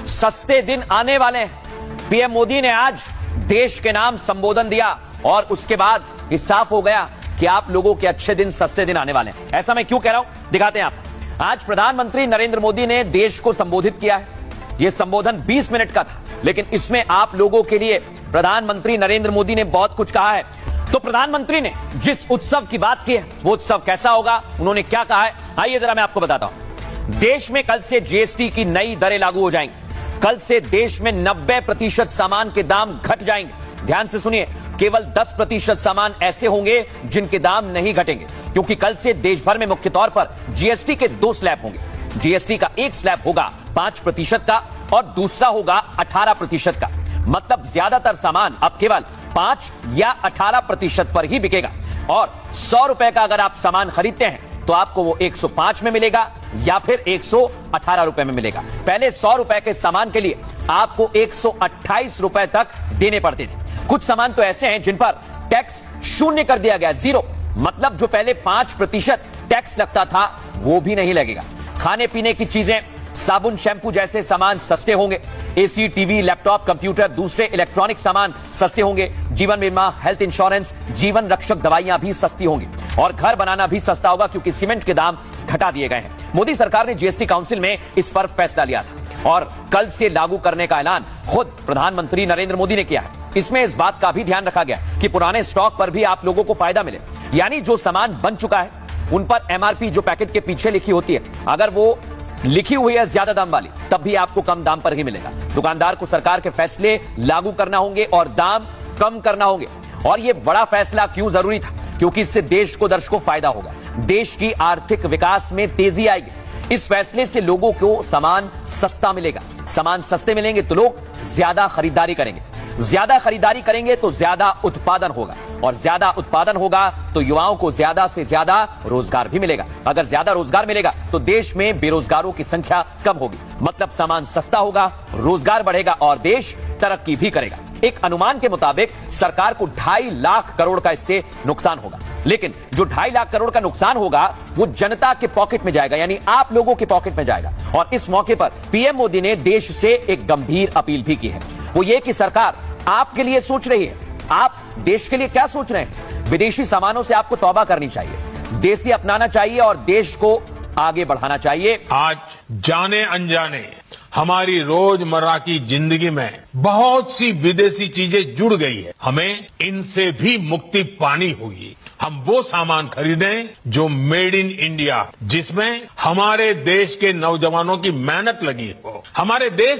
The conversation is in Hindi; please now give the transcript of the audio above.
सस्ते दिन आने वाले हैं। पीएम मोदी ने आज देश के नाम संबोधन दिया और उसके बाद ये साफ हो गया कि आप लोगों के अच्छे दिन, सस्ते दिन आने वाले हैं। ऐसा मैं क्यों कह रहा हूं, दिखाते हैं आप। आज प्रधानमंत्री नरेंद्र मोदी ने देश को संबोधित किया है। यह संबोधन 20 मिनट का था, लेकिन इसमें आप लोगों के लिए प्रधानमंत्री नरेंद्र मोदी ने बहुत कुछ कहा है। तो प्रधानमंत्री ने जिस उत्सव की बात की है, वो उत्सव कैसा होगा, उन्होंने क्या कहा है, आइए जरा मैं आपको बताता हूं। देश में कल से जीएसटी की नई दरें लागू हो जाएंगी। कल से देश में 90% सामान के दाम घट जाएंगे। ध्यान से सुनिए, केवल 10% सामान ऐसे होंगे जिनके दाम नहीं घटेंगे, क्योंकि कल से देश भर में मुख्य तौर पर जीएसटी के 2 स्लैब होंगे। जीएसटी का एक स्लैब होगा 5% का और दूसरा होगा 18% का। मतलब ज्यादातर सामान अब केवल 5 या 18% पर ही बिकेगा। और 100 रुपए का अगर आप सामान खरीदते हैं तो आपको वो 105 में मिलेगा या फिर 118 रुपए में मिलेगा। पहले 100 रुपए के सामान के लिए आपको 128 रुपए तक देने पड़ते थे। कुछ सामान तो ऐसे हैं जिन पर टैक्स शून्य कर दिया गया, 0। मतलब जो पहले 5% टैक्स लगता था वो भी नहीं लगेगा। खाने पीने की चीजें, साबुन, शैंपू जैसे सामान सस्ते होंगे। एसी, टीवी, लैपटॉप, कंप्यूटर, दूसरे इलेक्ट्रॉनिक सामान सस्ते होंगे। जीवन बीमा, हेल्थ इंश्योरेंस, जीवन रक्षक दवाइयां भी सस्ती होंगी। और घर बनाना भी सस्ता होगा, क्योंकि सीमेंट के दाम घटा दिए गए हैं। मोदी सरकार ने जीएसटी काउंसिल में इस पर फैसला लिया था और कल से लागू करने का ऐलान खुद प्रधानमंत्री नरेंद्र मोदी ने किया है। इसमें इस बात का भी ध्यान रखा गया कि पुराने स्टॉक पर भी आप लोगों को फायदा मिले। यानी जो सामान बन चुका है उन पर एमआरपी जो पैकेट के पीछे लिखी होती है, अगर वो लिखी हुई है ज्यादा दाम वाली, तब भी आपको कम दाम पर ही मिलेगा। दुकानदार को सरकार के फैसले लागू करना होंगे और दाम कम करना होंगे। और यह बड़ा फैसला क्यों जरूरी था, क्योंकि इससे देश को, दर्शकों, फायदा होगा। देश की आर्थिक विकास में तेजी आएगी। इस फैसले से लोगों को सामान सस्ता मिलेगा। सामान सस्ते मिलेंगे तो लोग ज्यादा खरीदारी करेंगे। ज्यादा खरीदारी करेंगे तो ज्यादा उत्पादन होगा, और ज्यादा उत्पादन होगा तो युवाओं को ज्यादा से ज्यादा रोजगार भी मिलेगा। अगर ज्यादा रोजगार मिलेगा तो देश में बेरोजगारों की संख्या कम होगी। मतलब सामान सस्ता होगा, रोजगार बढ़ेगा और देश तरक्की भी करेगा। एक अनुमान के मुताबिक सरकार को 2.5 लाख करोड़ का इससे नुकसान होगा। लेकिन जो 2.5 लाख करोड़ का नुकसान होगा वो जनता के पॉकेट में जाएगा, यानी आप लोगों के पॉकेट में जाएगा। और इस मौके पर पीएम मोदी ने देश से एक गंभीर अपील भी की है। वो ये कि सरकार आपके लिए सोच रही है। आप देश के लिए क्या सोच रहे हैं? विदेशी सामानों से आपको तौबा करनी चाहिए, देसी अपनाना चाहिए और देश को आगे बढ़ाना चाहिए। आज जाने अनजाने हमारी रोजमर्रा की जिंदगी में बहुत सी विदेशी चीजें जुड़ गई है। हमें इनसे भी मुक्ति पानी होगी। हम वो सामान खरीदें जो मेड इन इंडिया, जिसमें हमारे देश के नौजवानों की मेहनत लगी हो। हमारे देश